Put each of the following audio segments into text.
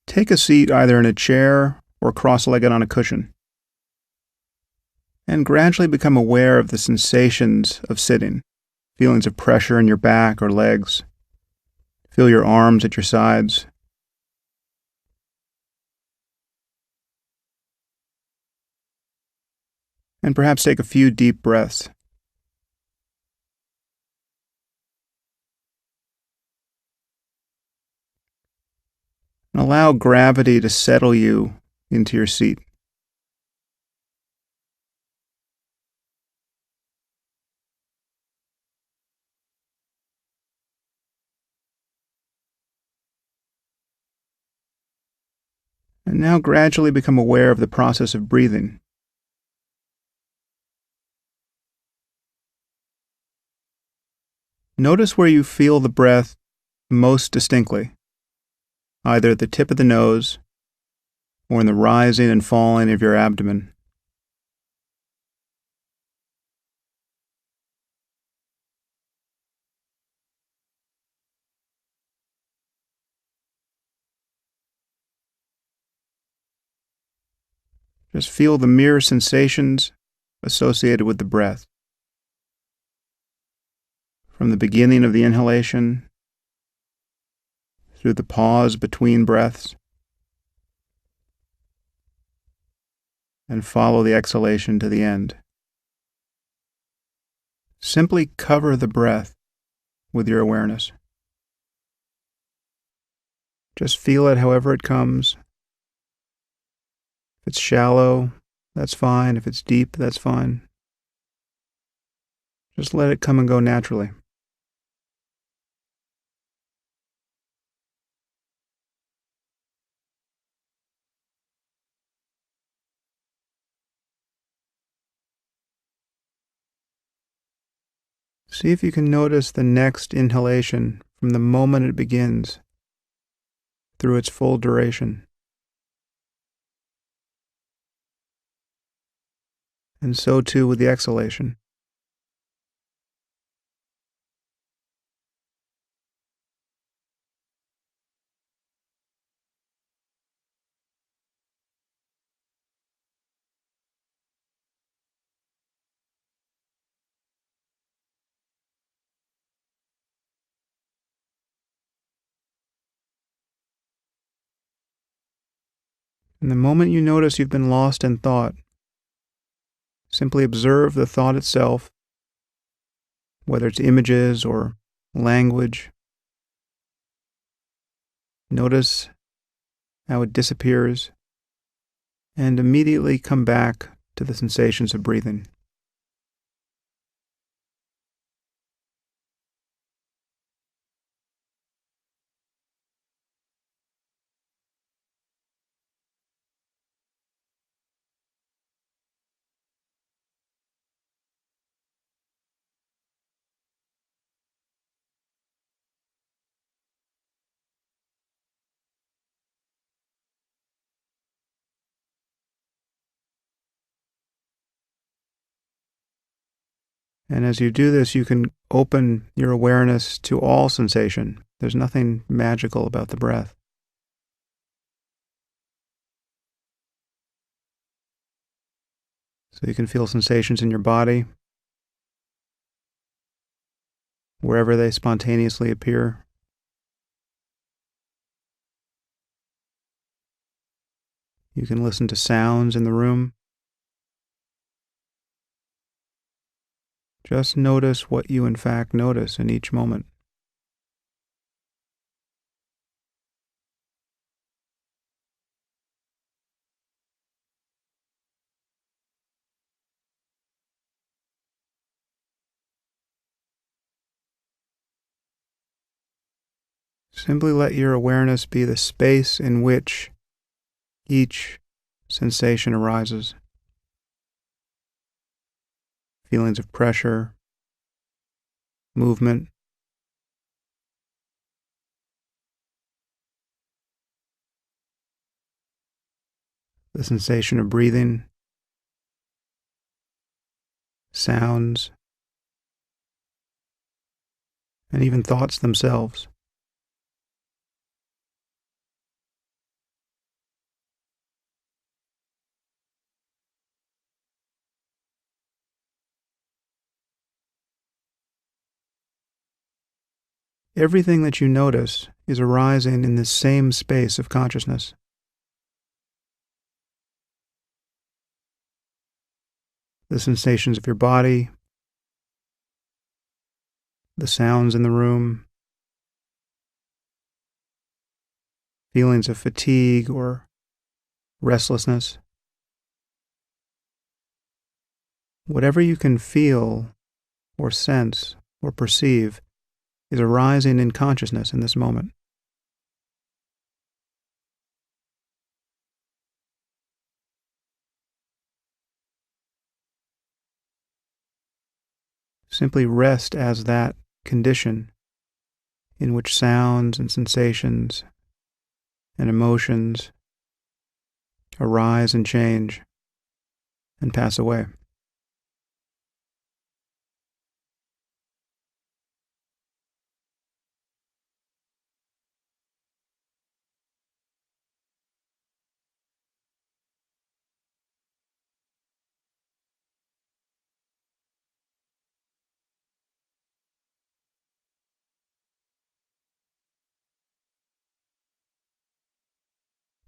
Take a seat either in a chair or cross-legged on a cushion, and gradually become aware of the sensations of sitting, feelings of pressure in your back or legs. Feel your arms at your sides. And perhaps take a few deep breaths. And allow gravity to settle you into your seat. And now gradually become aware of the process of breathing. Notice where you feel the breath most distinctly, either at the tip of the nose or in the rising and falling of your abdomen. Just feel the mere sensations associated with the breath. From the beginning of the inhalation, through the pause between breaths, and follow the exhalation to the end. Simply cover the breath with your awareness. Just feel it however it comes. If it's shallow, that's fine. If it's deep, that's fine. Just let it come and go naturally. See if you can notice the next inhalation from the moment it begins through its full duration. And so too with the exhalation. And the moment you notice you've been lost in thought, simply observe the thought itself, whether it's images or language. Notice how it disappears, and immediately come back to the sensations of breathing. And as you do this, you can open your awareness to all sensation. There's nothing magical about the breath. So you can feel sensations in your body, wherever they spontaneously appear. You can listen to sounds in the room. Just notice what you in fact notice in each moment. Simply let your awareness be the space in which each sensation arises. Feelings of pressure, movement, the sensation of breathing, sounds, and even thoughts themselves. Everything that you notice is arising in this same space of consciousness. The sensations of your body, the sounds in the room, feelings of fatigue or restlessness. Whatever you can feel or sense or perceive is arising in consciousness in this moment. Simply rest as that condition in which sounds and sensations and emotions arise and change and pass away.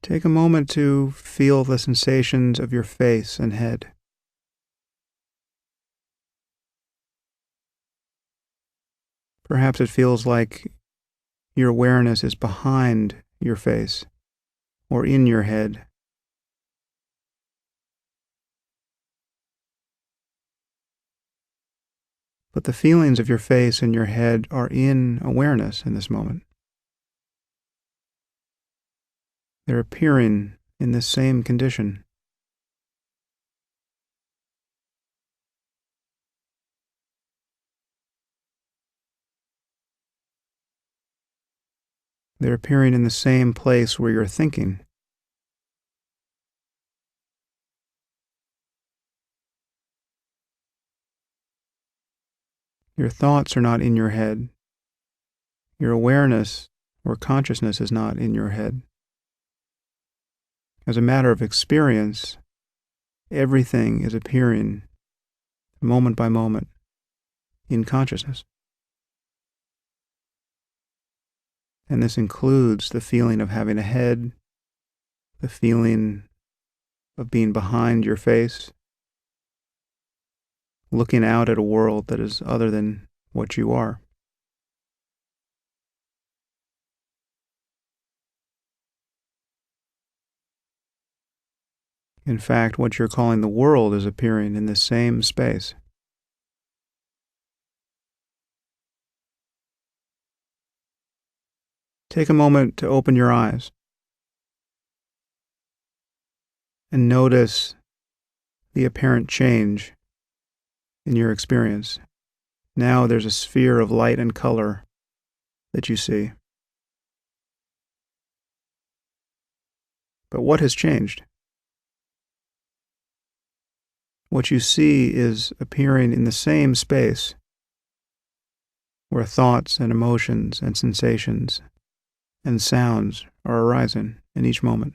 Take a moment to feel the sensations of your face and head. Perhaps it feels like your awareness is behind your face or in your head. But the feelings of your face and your head are in awareness in this moment. They're appearing in this same condition. They're appearing in the same place where you're thinking. Your thoughts are not in your head. Your awareness or consciousness is not in your head. As a matter of experience, everything is appearing moment by moment in consciousness. And this includes the feeling of having a head, the feeling of being behind your face, looking out at a world that is other than what you are. In fact, what you're calling the world is appearing in this same space. Take a moment to open your eyes and notice the apparent change in your experience. Now there's a sphere of light and color that you see. But what has changed? What you see is appearing in the same space where thoughts and emotions and sensations and sounds are arising in each moment.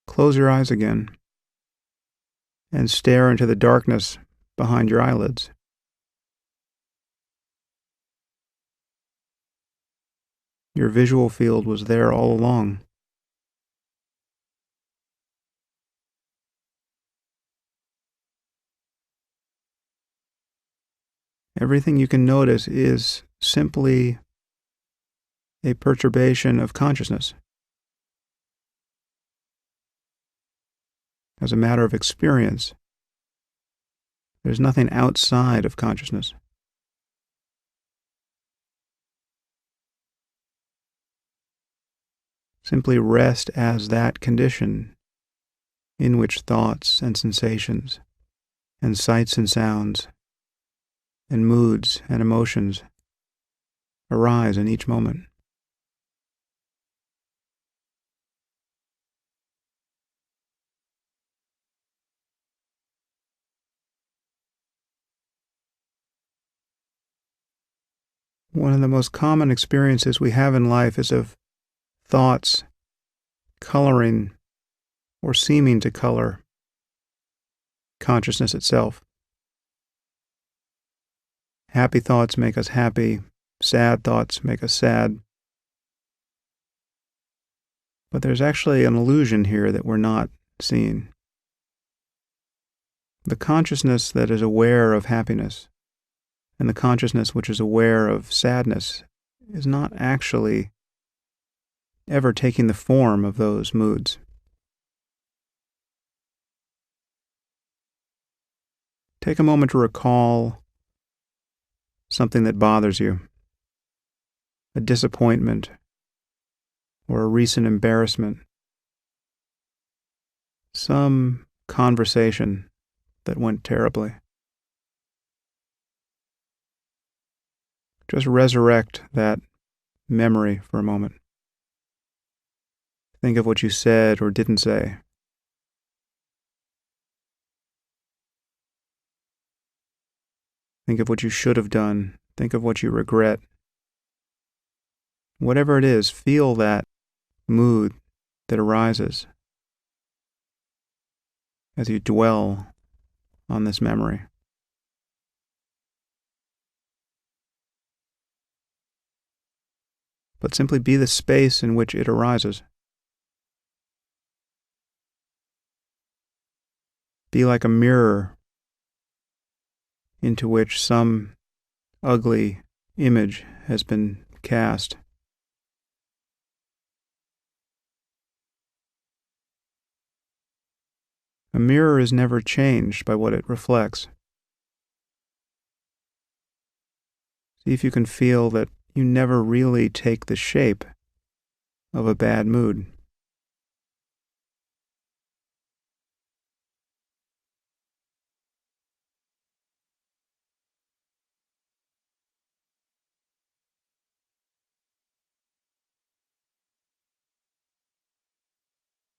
Close your eyes again and stare into the darkness behind your eyelids. Your visual field was there all along. Everything you can notice is simply a perturbation of consciousness. As a matter of experience, there's nothing outside of consciousness. Simply rest as that condition in which thoughts and sensations and sights and sounds and moods and emotions arise in each moment. One of the most common experiences we have in life is of thoughts coloring or seeming to color consciousness itself. Happy thoughts make us happy, sad thoughts make us sad. But there's actually an illusion here that we're not seeing. The consciousness that is aware of happiness and the consciousness which is aware of sadness is not actually ever taking the form of those moods. Take a moment to recall something that bothers you, a disappointment or a recent embarrassment, some conversation that went terribly. Just resurrect that memory for a moment. Think of what you said or didn't say. Think of what you should have done. Think of what you regret. Whatever it is, feel that mood that arises as you dwell on this memory. But simply be the space in which it arises. Be like a mirror into which some ugly image has been cast. A mirror is never changed by what it reflects. See if you can feel that you never really take the shape of a bad mood.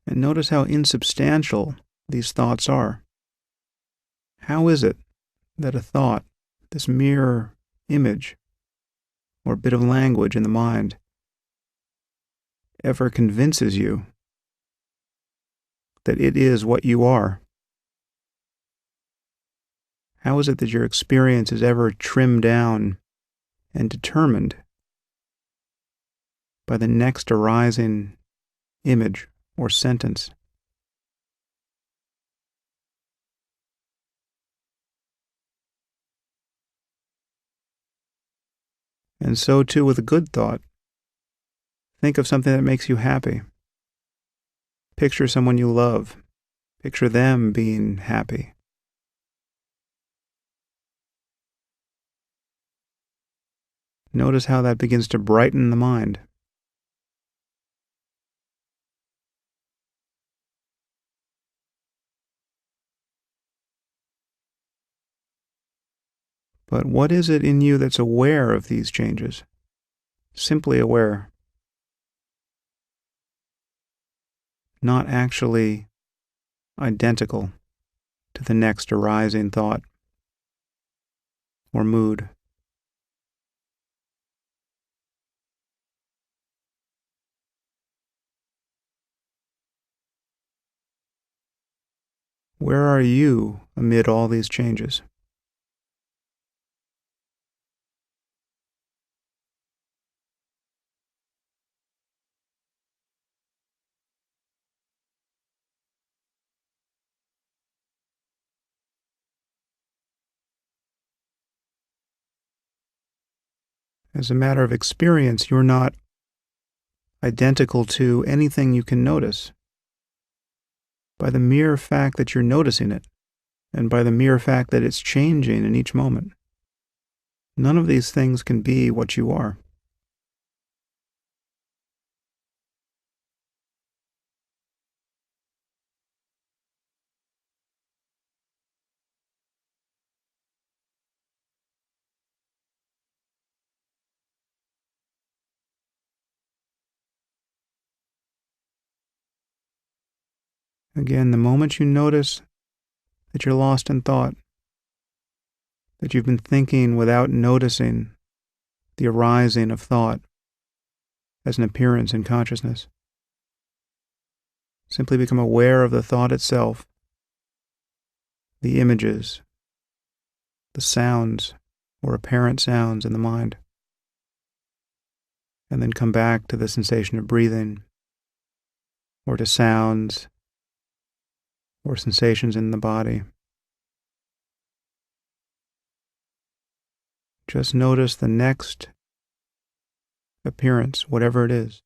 And notice how insubstantial these thoughts are. How is it that a thought, this mere image or bit of language in the mind, ever convinces you that it is what you are? How is it that your experience is ever trimmed down and determined by the next arising image or sentence? And so too with a good thought. Think of something that makes you happy. Picture someone you love. Picture them being happy. Notice how that begins to brighten the mind. But what is it in you that's aware of these changes? Simply aware. Not actually identical to the next arising thought or mood. Where are you amid all these changes? As a matter of experience, you're not identical to anything you can notice. By the mere fact that you're noticing it, and by the mere fact that it's changing in each moment, none of these things can be what you are. Again, the moment you notice that you're lost in thought, that you've been thinking without noticing the arising of thought as an appearance in consciousness, Simply become aware of the thought itself, the images, the sounds or apparent sounds in the mind, and then come back to the sensation of breathing, or to sounds or sensations in the body. Just notice the next appearance, whatever it is.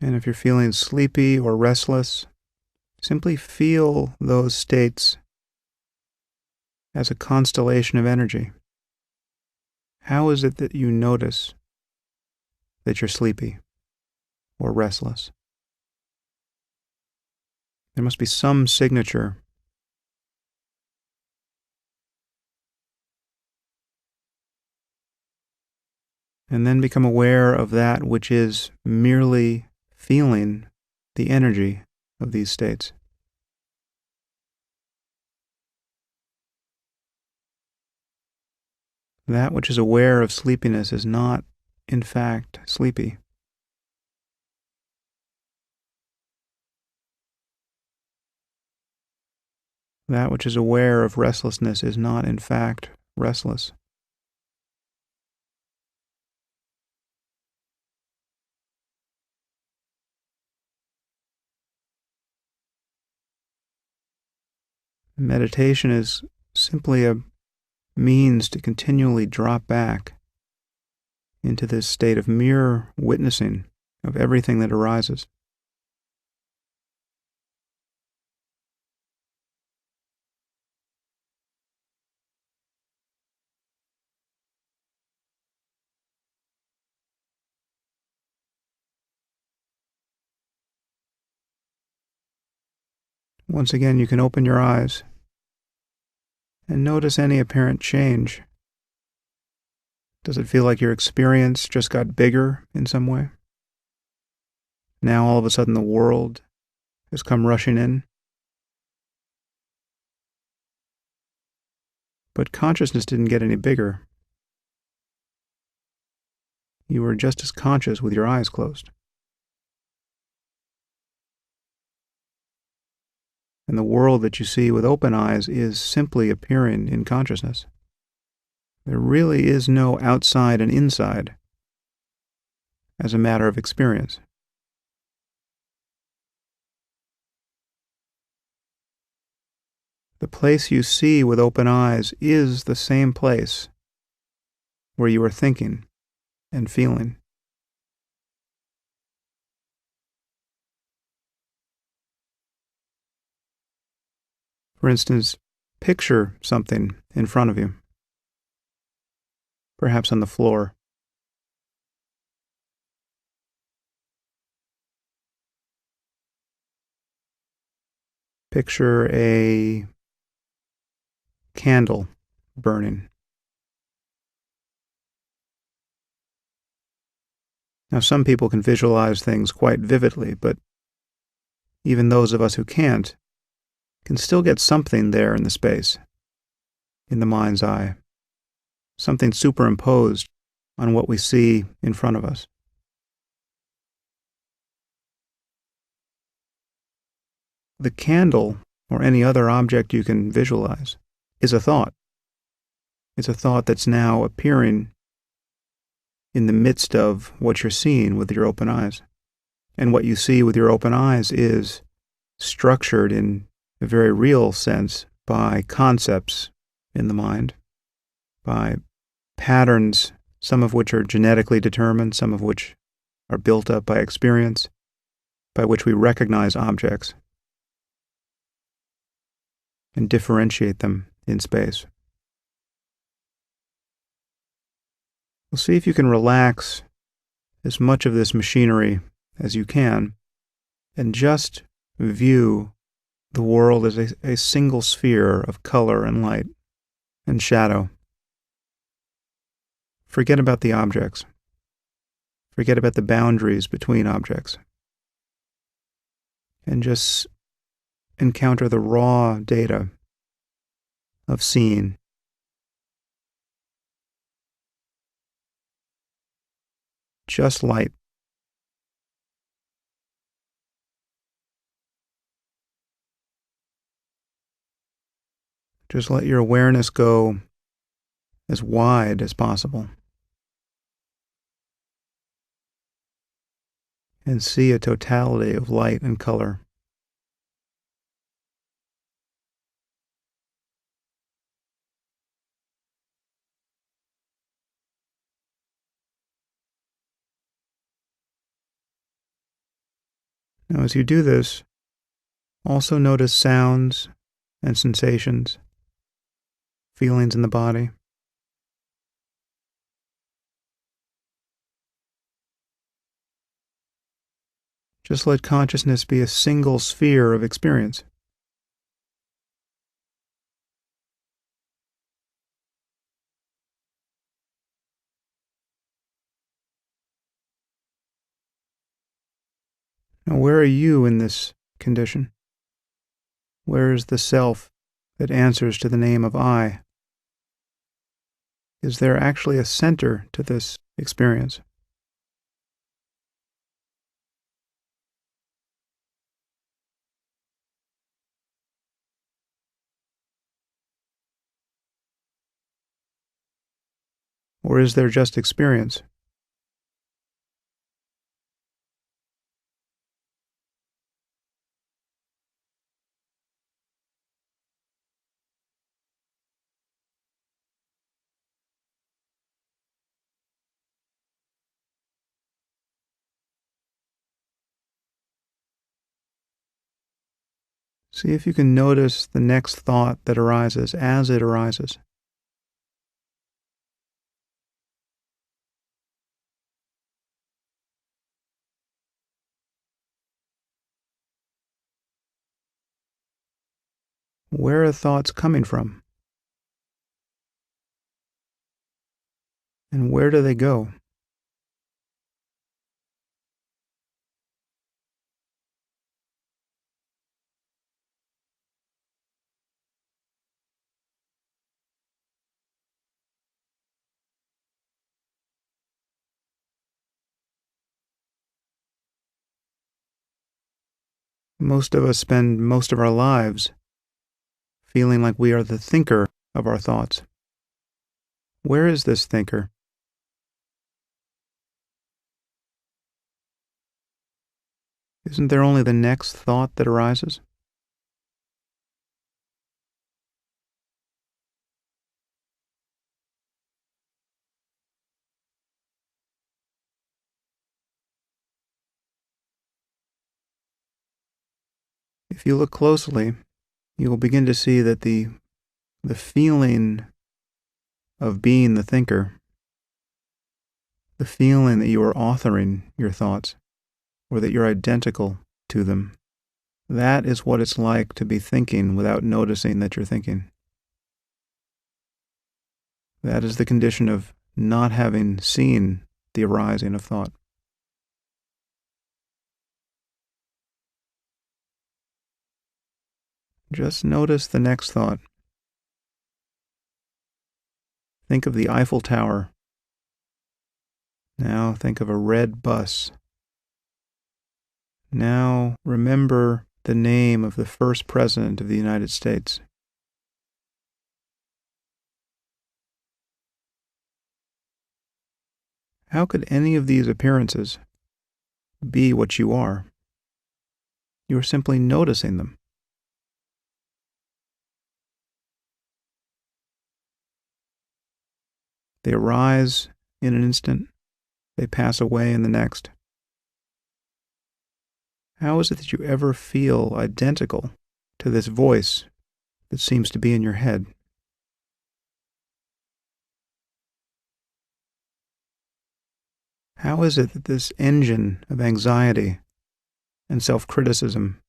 And if you're feeling sleepy or restless, simply feel those states as a constellation of energy. How is it that you notice that you're sleepy or restless? There must be some signature. And then become aware of that which is merely feeling the energy of these states. That which is aware of sleepiness is not, in fact, sleepy. That which is aware of restlessness is not, in fact, restless. Meditation is simply a means to continually drop back into this state of mere witnessing of everything that arises. Once again, you can open your eyes and notice any apparent change. Does it feel like your experience just got bigger in some way? Now all of a sudden the world has come rushing in? But consciousness didn't get any bigger. You were just as conscious with your eyes closed. And the world that you see with open eyes is simply appearing in consciousness. There really is no outside and inside as a matter of experience. The place you see with open eyes is the same place where you are thinking and feeling. For instance, picture something in front of you, perhaps on the floor. Picture a candle burning. Now, some people can visualize things quite vividly, but even those of us who can't can still get something there in the space, in the mind's eye, something superimposed on what we see in front of us. The candle, or any other object you can visualize, is a thought. It's a thought that's now appearing in the midst of what you're seeing with your open eyes. And what you see with your open eyes is structured in a very real sense by concepts in the mind, by patterns, some of which are genetically determined, some of which are built up by experience, by which we recognize objects and differentiate them in space. Well, see if you can relax as much of this machinery as you can and just view the world as a single sphere of color and light and shadow. Forget about the objects. Forget about the boundaries between objects. and just encounter the raw data of seeing. Just light. Just let your awareness go as wide as possible and see a totality of light and color. Now, as you do this, also notice sounds and sensations, feelings in the body. Just let consciousness be a single sphere of experience. Now, where are you in this condition? Where is the self that answers to the name of I? Is there actually a center to this experience? Or is there just experience? See if you can notice the next thought that arises as it arises. Where are thoughts coming from? And where do they go? Most of us spend most of our lives feeling like we are the thinker of our thoughts. Where is this thinker? Isn't there only the next thought that arises? If you look closely, you will begin to see that the feeling of being the thinker, the feeling that you are authoring your thoughts, or that you're identical to them, that is what it's like to be thinking without noticing that you're thinking. That is the condition of not having seen the arising of thought. Just notice the next thought. Think of the Eiffel Tower. Now think of a red bus. Now remember the name of the first president of the United States. How could any of these appearances be what you are? You are simply noticing them. They arise in an instant, they pass away in the next. How is it that you ever feel identical to this voice that seems to be in your head? How is it that this engine of anxiety and self-criticism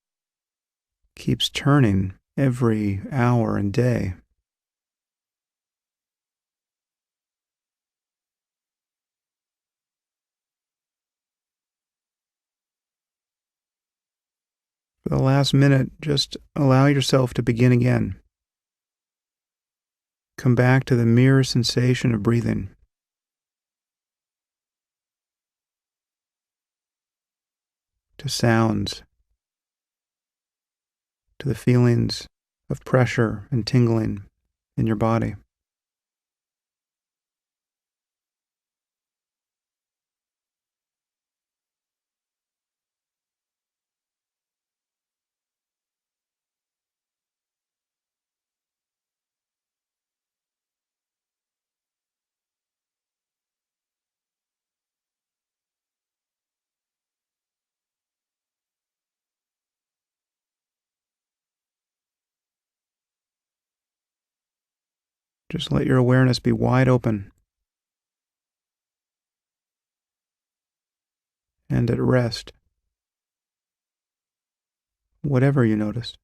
keeps turning every hour and day? For the last minute, just allow yourself to begin again. Come back to the mere sensation of breathing. To sounds, to the feelings of pressure and tingling in your body. Just let your awareness be wide open and at rest, whatever you notice.